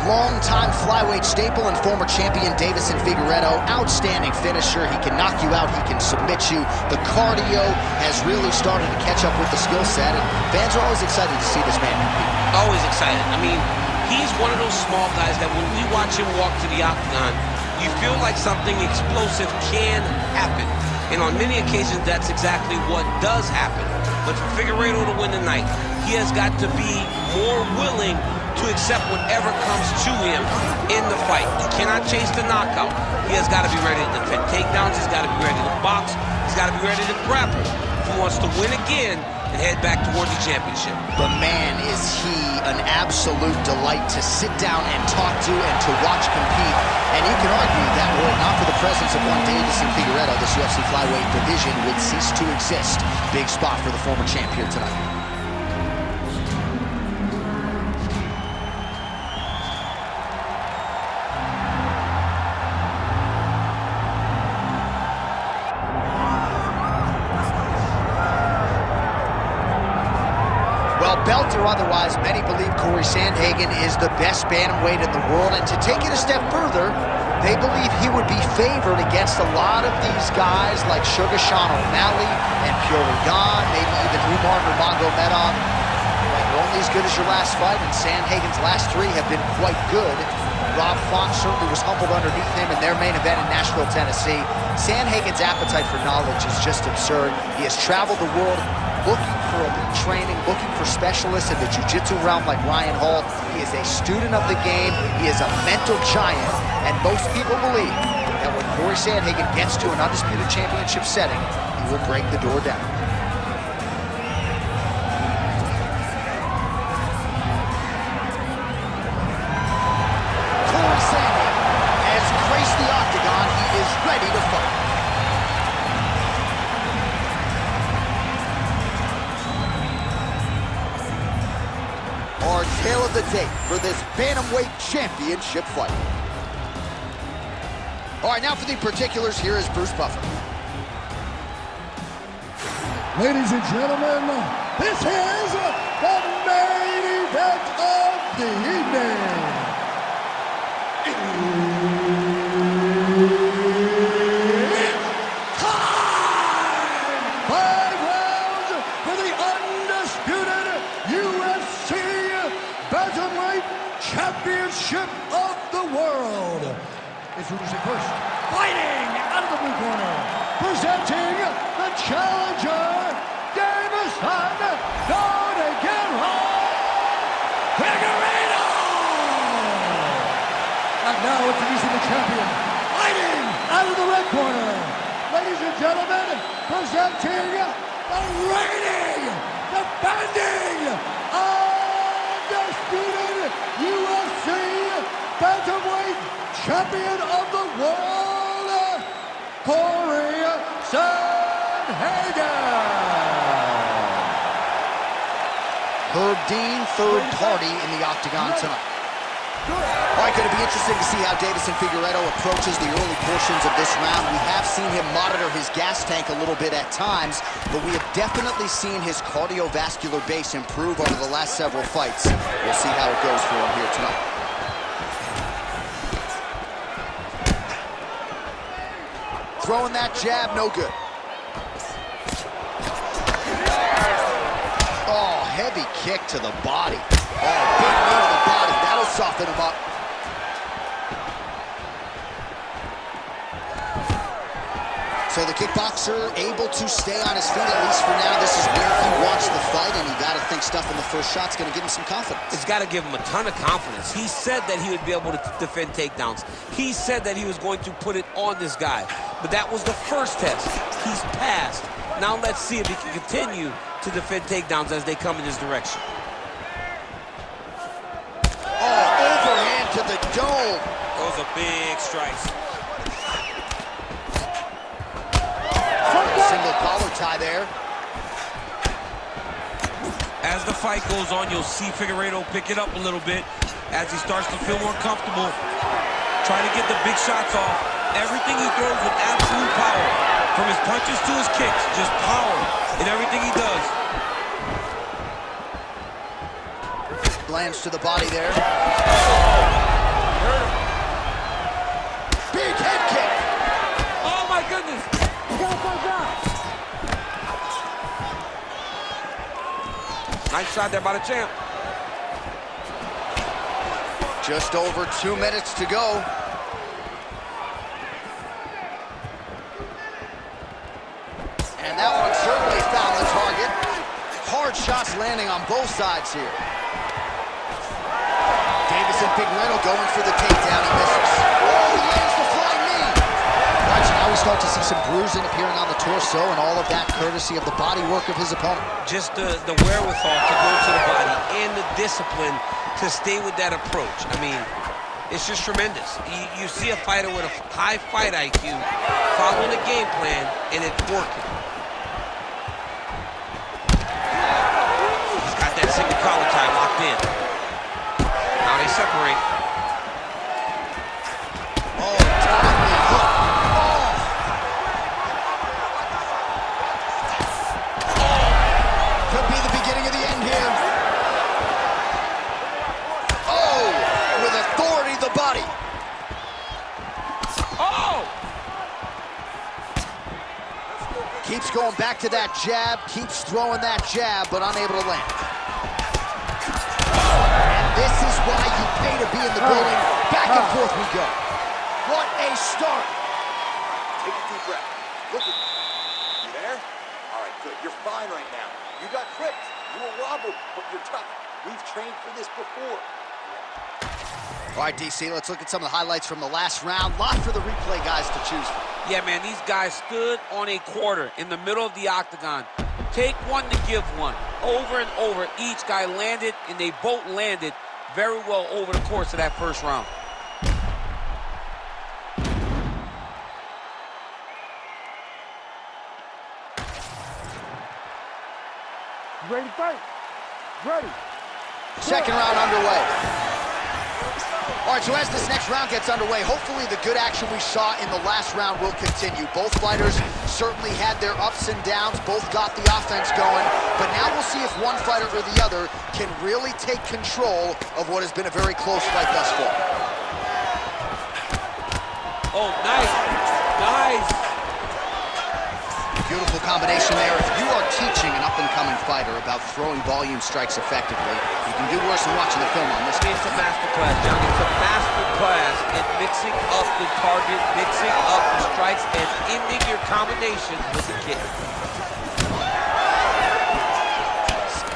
Long-time flyweight staple and former champion Deiveson Figueiredo. Outstanding finisher. He can knock you out. He can submit you. The cardio has really started to catch up with the skill set, and fans are always excited to see this man compete. Always excited. I mean, he's one of those small guys that when we watch him walk to the octagon, you feel like something explosive can happen. And on many occasions, that's exactly what does happen. But for Figueiredo to win tonight, he has got to be more willing to accept whatever comes to him in the fight. He cannot chase the knockout. He has got to be ready to defend takedowns. He's got to be ready to box. He's got to be ready to grapple if he wants to win again and head back towards the championship. But man, is he an absolute delight to sit down and talk to and to watch compete. And you can argue that were it not for the presence of one Deiveson Figueiredo, this UFC flyweight division would cease to exist. Big spot for the former champ here tonight. Belt or otherwise, many believe Corey Sandhagen is the best bantamweight in the world, and to take it a step further, they believe he would be favored against a lot of these guys like Sugar Sean O'Malley and Petr Yan, maybe even Umar Nurmagomedov. You're only as good as your last fight, and Sandhagen's last three have been quite good. Rob Font certainly was humbled underneath him in their main event in Nashville, Tennessee. Sandhagen's appetite for knowledge is just absurd. He has traveled the world looking for elite training, looking for specialists in the jiu-jitsu realm like Ryan Hall. He is a student of the game. He is a mental giant, and most people believe that when Corey Sandhagen gets to an undisputed championship setting, he will break the door down. Corey Sandhagen has graced the octagon. He is ready to fight. Our tale of the tape for this bantamweight championship fight. All right, now for the particulars, here is Bruce Buffer. Ladies and gentlemen, this is the main event of the evening. It's time! 5 rounds for the undisputed UFC Bantamweight Championship of the world. Introducing first, fighting out of the blue corner, presenting the challenger, Deiveson Figueiredo. And now introducing the champion, fighting out of the red corner, ladies and gentlemen, presenting the reigning, defending, undisputed UFC Bantamweight Champion of the world, Corey Sandhagen. Herb Dean, third party in the octagon tonight. All right, going to be interesting to see how Deiveson Figueiredo approaches the early portions of this round. We have seen him monitor his gas tank a little bit at times, but we have definitely seen his cardiovascular base improve over the last several fights. We'll see how it goes for him here tonight. Throwing that jab, no good. Oh, heavy kick to the body. Oh, big knee to the body. That'll soften him up. So the kickboxer able to stay on his feet, at least for now. This is where he wants the fight, and you got to think stuffing the first shot's going to give him some confidence. It's got to give him a ton of confidence. He said that he would be able to defend takedowns. He said that he was going to put it on this guy. But that was the first test. He's passed. Now let's see if he can continue to defend takedowns as they come in his direction. Oh, overhand to the dome. Those are big strikes. Single collar tie there. As the fight goes on, you'll see Figueiredo pick it up a little bit as he starts to feel more comfortable. Try to get the big shots off. Everything he throws with absolute power. From his punches to his kicks, just power in everything he does. Lands to the body there. hurt him. Big head kick. Oh my goodness. Nice shot there by the champ. Just over 2 minutes to go. And that one certainly found the target. Hard shots landing on both sides here. Deiveson Figueiredo going for the takedown. He misses. Oh, he lands the flying knee. Watch, now we start to see some bruising appearing on the torso, and all of that courtesy of the body work of his opponent. Just the wherewithal to go to the body and the discipline to stay with that approach. I mean, it's just tremendous. You see a fighter with a high fight IQ following a game plan, and it's working. He's got that single collar tie locked in. Now they separate. Oh, timely hook. Oh. Could be the beginning of the end here. Oh, with authority, the body. Oh! Keeps going back to that jab, keeps throwing that jab, but unable to land. And this is why you pay to be in the building. Back and forth we go. What a start. Take a deep breath. Look at you. You there? All right, good. You're fine right now. You got tripped. You were wobbled, but you're tough. We've trained for this before. All right, DC, let's look at some of the highlights from the last round. Lot for the replay guys to choose from. Yeah, man, these guys stood on a quarter in the middle of the octagon. Take one to give one. Over and over, each guy landed, and they both landed very well over the course of that first round. Ready to fight? Ready. Second round underway. All right, so as this next round gets underway, hopefully the good action we saw in the last round will continue. Both fighters certainly had their ups and downs, both got the offense going, but now we'll see if one fighter or the other can really take control of what has been a very close fight thus far. Oh, nice. Nice. Beautiful combination there. If you are teaching an up-and-coming fighter about throwing volume strikes effectively, you can do worse than watching the film on this. It's a master class, John. It's a master class in mixing up the target, mixing up the strikes, and ending your combination with the kick.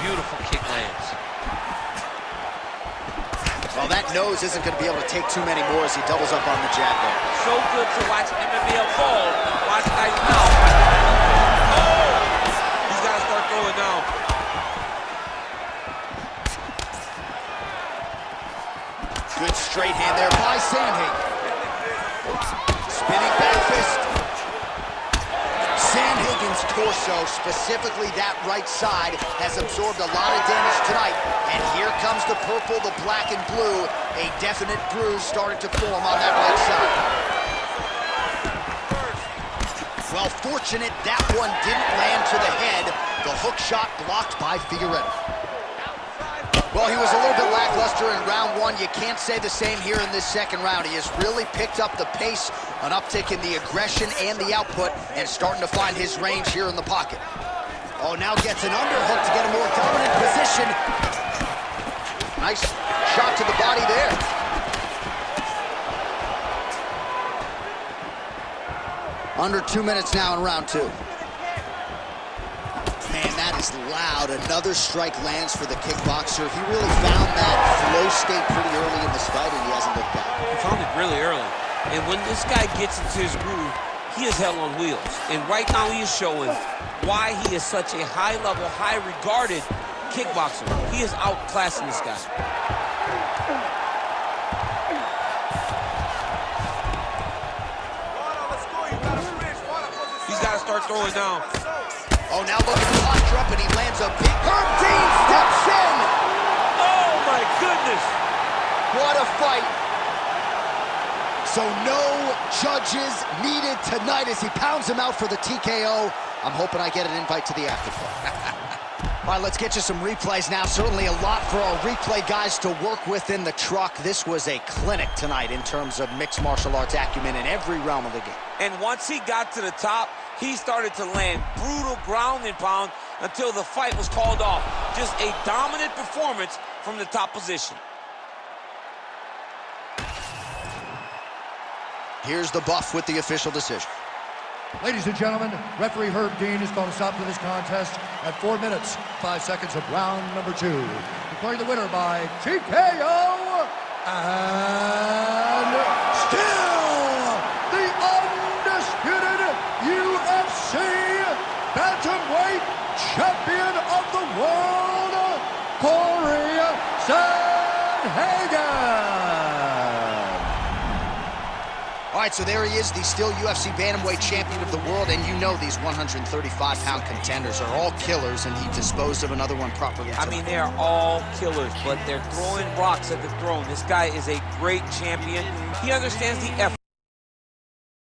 Beautiful kick lands. Well, that nose isn't going to be able to take too many more as he doubles up on the jab there. So good to watch MMA evolve. Watch guys now. Oh! He's got to start throwing now. Good straight hand there by Sandhagen. Spinning back fist. Sandhagen's torso, specifically that right side, has absorbed a lot of damage tonight. And here comes the purple, the black, and blue. A definite bruise starting to form on that right side. Well, fortunate that one didn't land to the head. The hook shot blocked by Figueiredo. Well, he was a little bit lackluster in round one. You can't say the same here in this second round. He has really picked up the pace, an uptick in the aggression and the output, and starting to find his range here in the pocket. Oh, now gets an underhook to get a more dominant position. Nice shot to the body there. Under 2 minutes now in round two. Man, that is loud. Another strike lands for the kickboxer. He really found that flow state pretty early in this fight, and he hasn't looked back. He found it really early. And when this guy gets into his groove, he is hell on wheels. And right now he is showing why he is such a high-level, high-regarded kickboxer. He is outclassing this guy. He's got to start throwing now. Oh, now look at the posture up, and he lands a big... Herb Dean steps in! Oh, my goodness! What a fight! So no judges needed tonight as he pounds him out for the TKO. I'm hoping I get an invite to the after fight. All right, let's get you some replays now. Certainly a lot for our replay guys to work with in the truck. This was a clinic tonight in terms of mixed martial arts acumen in every realm of the game. And once he got to the top, he started to land brutal ground and pound until the fight was called off. Just a dominant performance from the top position. Here's the buff with the official decision. Ladies and gentlemen, referee Herb Dean has called a stop to this contest at 4 minutes, 5 seconds of round number 2. Declaring the winner by TKO, and still the undisputed UFC bantamweight champion of the world, Corey Sandhagen. All right, so there he is, the still UFC bantamweight champion of the world, and you know these 135-pound contenders are all killers, and he disposed of another one properly tonight. I mean, they are all killers, but they're throwing rocks at the throne. This guy is a great champion. He understands the effort.